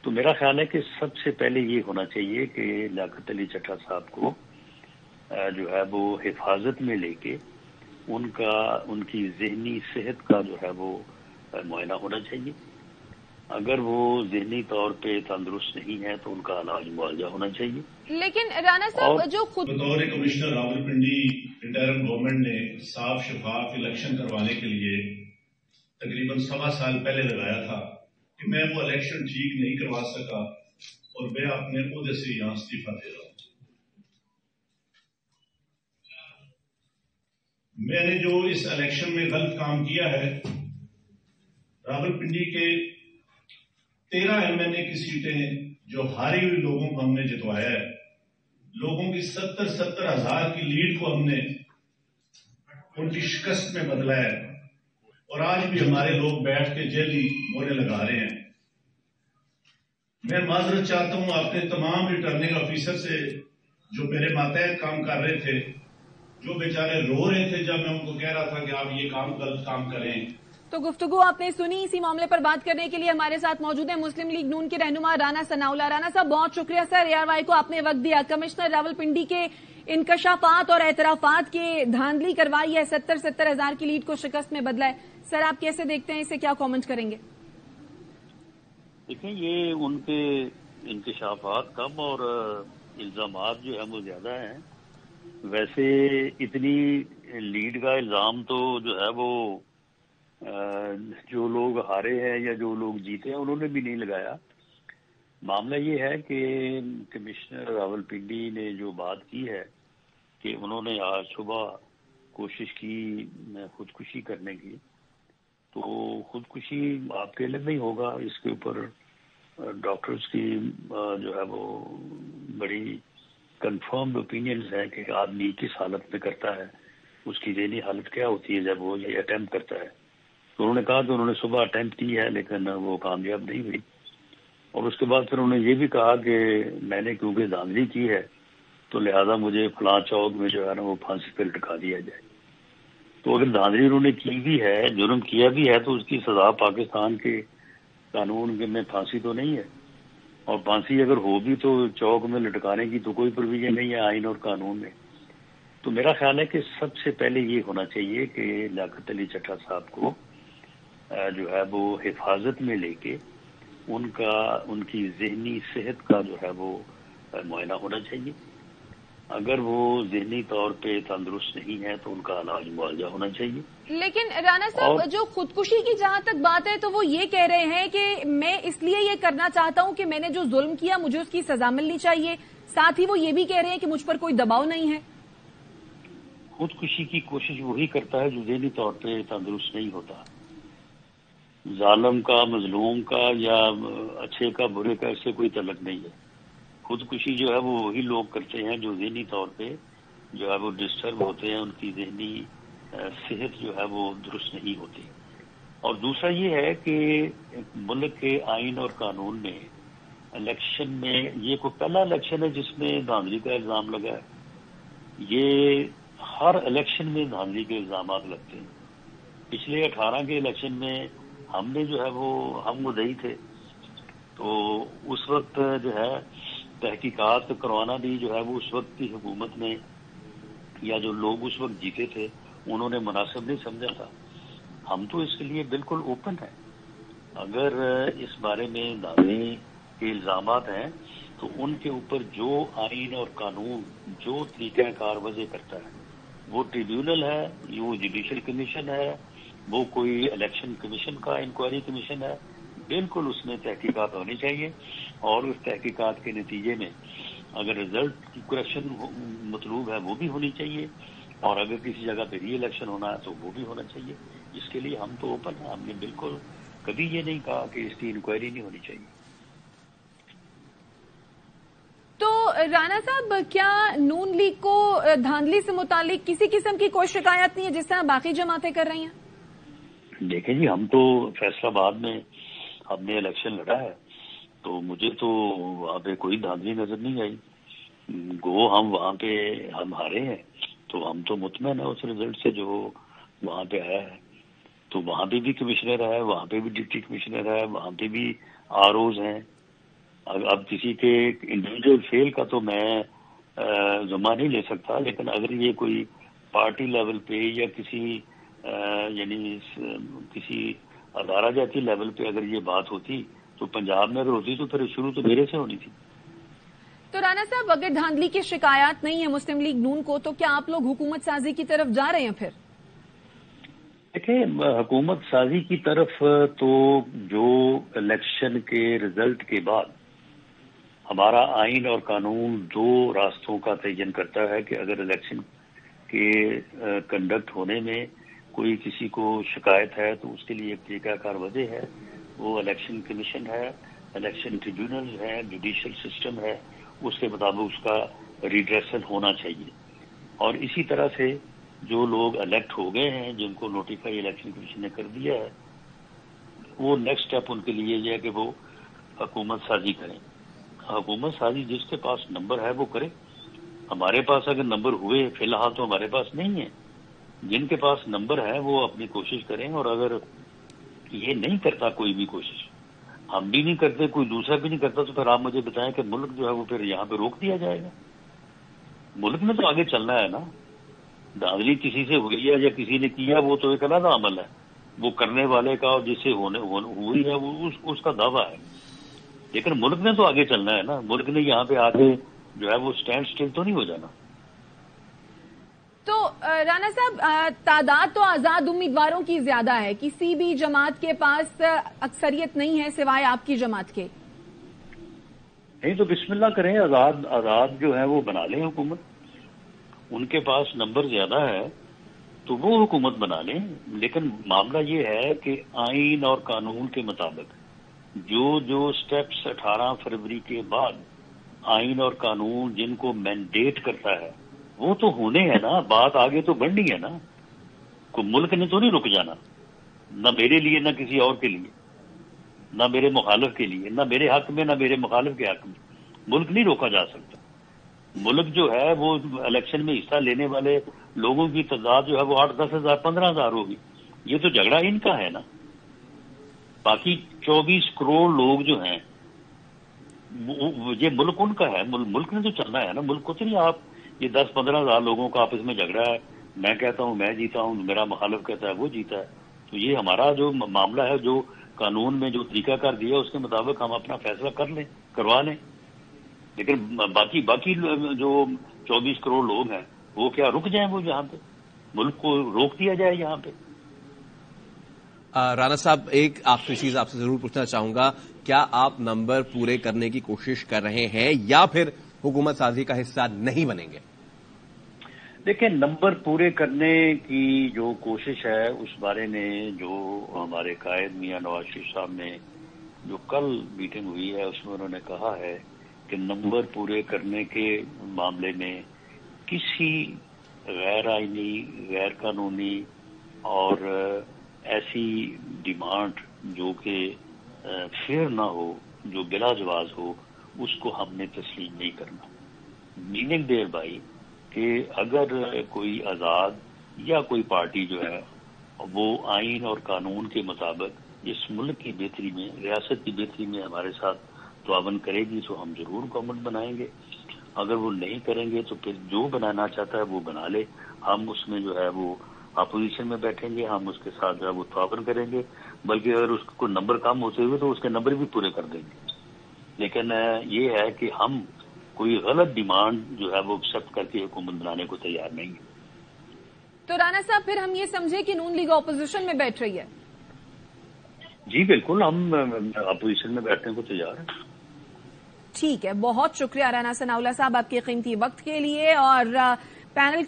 تو میرا خیال ہے کہ سب سے پہلے یہ ہونا چاہیے کہ لیاقت علی چٹھا صاحب کو جو ہے وہ حفاظت میں لے کے ان کی ذہنی صحت کا جو ہے وہ معائنہ ہونا چاہیے. اگر وہ ذہنی طور پہ تندرست نہیں ہے تو ان کا علاج معالجہ ہونا چاہیے. لیکن رانا صاحب جو خود بطور کمشنر راولپنڈی انٹرم گورنمنٹ نے صاف شفاف الیکشن کروانے کے لیے تقریباً 1.25 سال پہلے لگایا تھا کہ میں وہ الیکشن ٹھیک نہیں کروا سکا اور میں اپنے عہدے سے یہاں استعفیٰ دے رہا ہوں. میں نے جو اس الیکشن میں غلط کام کیا ہے، راولپنڈی کے 13 MNA کی سیٹیں جو ہاری ہوئی لوگوں کو ہم نے جتوایا ہے، لوگوں کی 70 ہزار کی لیڈ کو ہم نے ان کی شکست میں بدلا ہے، اور آج بھی ہمارے لوگ بیٹھ کے جیلی مورے لگا رہے ہیں. میں معذرت چاہتا ہوں اپنے تمام ریٹرننگ آفیسر سے جو میرے ماتحت کام کر رہے تھے، جو بیچارے رو رہے تھے جب میں ان کو کہہ رہا تھا کہ آپ یہ غلط کام کریں. تو گفتگو آپ نے سنی. اسی معاملے پر بات کرنے کے لیے ہمارے ساتھ موجود ہیں مسلم لیگ نون کے رہنما رانا ثناءاللہ. رانا صاحب بہت شکریہ سر، ARY کو آپ نے وقت دیا. کمشنر راولپنڈی کے انکشافات اور اعترافات کے دھاندلی کروائی ہے، 70 ہزار کی لیڈ کو شکست میں بدلا ہے. سر آپ کیسے دیکھتے ہیں اسے، کیا کامنٹ کریں گے؟ دیکھیں، یہ ان کے انکشافات کم اور الزامات جو ہے وہ زیادہ ہیں. ویسے اتنی لیڈ کا الزام تو جو ہے وہ جو لوگ ہارے ہیں یا جو لوگ جیتے ہیں انہوں نے بھی نہیں لگایا. معاملہ یہ ہے کہ کمشنر راولپنڈی نے جو بات کی ہے کہ انہوں نے آج صبح کوشش کی خودکشی کرنے کی، تو خودکشی آپ کے علم نہیں ہوگا، اس کے اوپر ڈاکٹرز کی جو ہے وہ بڑی کنفرمڈ اوپینینز ہیں کہ آدمی کس حالت میں کرتا ہے، اس کی ذہنی حالت کیا ہوتی ہے جب وہ یہ اٹیمپٹ کرتا ہے. تو انہوں نے کہا کہ انہوں نے صبح اٹیمپٹ کی ہے لیکن وہ کامیاب نہیں ہوئی، اور اس کے بعد پھر انہوں نے یہ بھی کہا کہ میں نے کیونکہ دھاندلی کی ہے تو لہذا مجھے فلاں چوک میں جو ہے نا وہ پھانسی پہ لٹکا دیا جائے. تو اگر دھاندلی انہوں نے کی بھی ہے، جرم کیا بھی ہے، تو اس کی سزا پاکستان کے قانون میں پھانسی تو نہیں ہے، اور پھانسی اگر ہو بھی تو چوک میں لٹکانے کی تو کوئی پروویژن نہیں ہے آئین اور قانون میں. تو میرا خیال ہے کہ سب سے پہلے یہ ہونا چاہیے کہ لیاقت علی چٹھا صاحب کو جو ہے وہ حفاظت میں لے کے ان کی ذہنی صحت کا جو ہے وہ معائنہ ہونا چاہیے. اگر وہ ذہنی طور پہ تندرست نہیں ہے تو ان کا علاج معالجہ ہونا چاہیے. لیکن رانا صاحب جو خودکشی کی جہاں تک بات ہے تو وہ یہ کہہ رہے ہیں کہ میں اس لیے یہ کرنا چاہتا ہوں کہ میں نے جو ظلم کیا مجھے اس کی سزا ملنی چاہیے. ساتھ ہی وہ یہ بھی کہہ رہے ہیں کہ مجھ پر کوئی دباؤ نہیں ہے. خودکشی کی کوشش وہی کرتا ہے جو ذہنی طور پہ تندرست نہیں ہوتا. ظالم کا، مظلوم کا یا اچھے کا برے کا اس سے کوئی تعلق نہیں ہے. خودکشی جو ہے وہ وہی لوگ کرتے ہیں جو ذہنی طور پہ جو ہے وہ ڈسٹرب ہوتے ہیں، ان کی ذہنی صحت جو ہے وہ درست نہیں ہوتی. اور دوسرا یہ ہے کہ ملک کے آئین اور قانون میں الیکشن میں یہ کوئی پہلا الیکشن ہے جس میں دھاندلی کا الزام لگا ہے. یہ ہر الیکشن میں دھاندلی کے الزامات لگتے ہیں. پچھلے 18 کے الیکشن میں ہم نے جو ہے وہ ہم مدعی تھے، تو اس وقت جو ہے تحقیقات کروانا بھی جو ہے وہ اس وقت کی حکومت نے یا جو لوگ اس وقت جیتے تھے انہوں نے مناسب نہیں سمجھا تھا. ہم تو اس کے لیے بالکل اوپن ہیں. اگر اس بارے میں دھاندلی کے الزامات ہیں تو ان کے اوپر جو آئین اور قانون جو طریقہ کار وضع کرتا ہے، وہ ٹریبیونل ہے، وہ جوڈیشل کمیشن ہے، وہ کوئی الیکشن کمیشن کا انکوائری کمیشن ہے، بالکل اس میں تحقیقات ہونی چاہیے. اور اس تحقیقات کے نتیجے میں اگر ریزلٹ کریکشن مطلوب ہے وہ بھی ہونی چاہیے، اور اگر کسی جگہ پہ ری الیکشن ہونا ہے تو وہ بھی ہونا چاہیے. اس کے لیے ہم تو اوپن ہیں. ہم نے بالکل کبھی یہ نہیں کہا کہ اس کی انکوائری نہیں ہونی چاہیے. تو رانا صاحب کیا نون لیگ کو دھاندلی سے متعلق کسی قسم کی کوئی شکایت نہیں ہے جس طرح باقی جماعتیں کر رہی ہیں؟ دیکھیں جی، ہم تو فیصلہ آباد میں ہم نے الیکشن لڑا ہے تو مجھے تو وہاں پہ کوئی دھاندلی نظر نہیں آئی. گو ہم وہاں پہ ہم ہارے ہیں تو ہم تو مطمئن ہیں اس رزلٹ سے جو وہاں پہ آیا ہے. تو وہاں پہ بھی کمشنر ہے، وہاں پہ بھی ڈپٹی کمشنر ہے، وہاں پہ بھی ROs ہیں. اب کسی کے انڈیویجول فیل کا تو میں ذمہ نہیں لے سکتا، لیکن اگر یہ کوئی پارٹی لیول پہ یا کسی یعنی کسی ادارہ جاتی لیول پہ اگر یہ بات ہوتی تو پنجاب میں اگر ہوتی تو پھر شروع تو میرے سے ہونی تھی۔ تو رانا صاحب اگر دھاندلی کی شکایات نہیں ہے مسلم لیگ نون کو تو کیا آپ لوگ حکومت سازی کی طرف جا رہے ہیں پھر؟ دیکھیں، حکومت سازی کی طرف تو جو الیکشن کے رزلٹ کے بعد ہمارا آئین اور قانون دو راستوں کا تعین کرتا ہے کہ اگر الیکشن کے کنڈکٹ ہونے میں کوئی کسی کو شکایت ہے تو اس کے لیے ایک طریقہ کار وضع ہے، وہ الیکشن کمیشن ہے، الیکشن ٹریبیونل ہے، جوڈیشل سسٹم ہے، اس کے مطابق اس کا ریڈریسل ہونا چاہیے۔ اور اسی طرح سے جو لوگ الیکٹ ہو گئے ہیں جن کو نوٹیفائی الیکشن کمیشن نے کر دیا ہے، وہ نیکسٹ اسٹیپ ان کے لیے یہ ہے کہ وہ حکومت سازی کریں۔ حکومت سازی جس کے پاس نمبر ہے وہ کرے۔ ہمارے پاس اگر نمبر ہوئے، فی الحال تو ہمارے پاس نہیں ہے، جن کے پاس نمبر ہے وہ اپنی کوشش کریں، اور اگر یہ نہیں کرتا کوئی بھی کوشش، ہم بھی نہیں کرتے، کوئی دوسرا بھی نہیں کرتا، تو پھر آپ مجھے بتائیں کہ ملک جو ہے وہ پھر یہاں پہ روک دیا جائے گا؟ ملک میں تو آگے چلنا ہے نا۔ دھاندلی کسی سے ہوئی ہے یا کسی نے کیا وہ تو ایک علیحدہ عمل ہے، وہ کرنے والے کا اور جس سے ہوئی ہے وہ اس کا دعویٰ ہے، لیکن ملک میں تو آگے چلنا ہے نا۔ ملک نے یہاں پہ آگے جو ہے وہ سٹینڈ سٹل تو نہیں ہو جانا۔ تو رانا صاحب تعداد تو آزاد امیدواروں کی زیادہ ہے، کسی بھی جماعت کے پاس اکثریت نہیں ہے سوائے آپ کی جماعت کے۔ نہیں تو بسم اللہ کریں، آزاد جو ہے وہ بنا لیں حکومت، ان کے پاس نمبر زیادہ ہے تو وہ حکومت بنا لیں، لیکن معاملہ یہ ہے کہ آئین اور قانون کے مطابق جو سٹیپس 18 فروری کے بعد آئین اور قانون جن کو مینڈیٹ کرتا ہے وہ تو ہونے ہیں نا، بات آگے تو بڑھنی ہے نا۔ کوئی ملک نے تو نہیں رک جانا، نہ میرے لیے نہ کسی اور کے لیے، نہ میرے مخالف کے لیے، نہ میرے حق میں نہ میرے مخالف کے حق میں۔ ملک نہیں روکا جا سکتا۔ ملک جو ہے وہ الیکشن میں حصہ لینے والے لوگوں کی تعداد جو ہے وہ 8-10 ہزار 15 ہزار ہوگی، یہ تو جھگڑا ان کا ہے نا۔ باقی 24 کروڑ لوگ جو ہیں یہ ملک ان کا ہے، ملک نے تو چلنا ہے نا۔ ملک کو تو نہیں آپ یہ 10-15 ہزار لوگوں کا آپس میں جھگڑا ہے، میں کہتا ہوں میں جیتا ہوں، میرا مخالف کہتا ہے وہ جیتا ہے، تو یہ ہمارا جو معاملہ ہے، جو قانون میں جو طریقہ کار دیا اس کے مطابق ہم اپنا فیصلہ کروا لیں، لیکن باقی جو 24 کروڑ لوگ ہیں وہ کیا رک جائیں؟ وہ یہاں پہ ملک کو روک دیا جائے یہاں پہ؟ رانا صاحب ایک آخری چیز آپ سے ضرور پوچھنا چاہوں گا، کیا آپ نمبر پورے کرنے کی کوشش کر رہے ہیں یا پھر حکومت سازی کا حصہ نہیں بنیں گے؟ دیکھیں، نمبر پورے کرنے کی جو کوشش ہے اس بارے میں جو ہمارے قائد میاں نواز شریف صاحب نے جو کل میٹنگ ہوئی ہے اس میں انہوں نے کہا ہے کہ نمبر پورے کرنے کے معاملے میں کسی غیر آئینی، غیر قانونی اور ایسی ڈیمانڈ جو کہ فیئر نہ ہو، جو بلا جواز ہو، اس کو ہم نے تسلیم نہیں کرنا۔ میننگ دیر بائی کہ اگر کوئی آزاد یا کوئی پارٹی جو ہے وہ آئین اور قانون کے مطابق اس ملک کی بہتری میں، ریاست کی بہتری میں ہمارے ساتھ تعاون کرے گی تو ہم ضرور گورنمنٹ بنائیں گے۔ اگر وہ نہیں کریں گے تو پھر جو بنانا چاہتا ہے وہ بنا لے، ہم اس میں جو ہے وہ اپوزیشن میں بیٹھیں گے، ہم اس کے ساتھ جو ہے وہ تعاون کریں گے، بلکہ اگر اس کو نمبر کم ہوتے ہوئے تو اس کے نمبر بھی پورے کر دیں گے۔ لیکن یہ ہے کہ ہم کوئی غلط ڈیمانڈ جو ہے وہ ایکسپٹ کر کے حکومت بنانے کو تیار نہیں ہے۔ تو رانا صاحب پھر ہم یہ سمجھے کہ نون لیگ اپوزیشن میں بیٹھ رہی ہے؟ جی بالکل، ہم اپوزیشن میں بیٹھنے کو تیار ہیں۔ ٹھیک ہے، بہت شکریہ رانا ثناء اللہ صاحب آپ کے قیمتی وقت کے لیے، اور پینل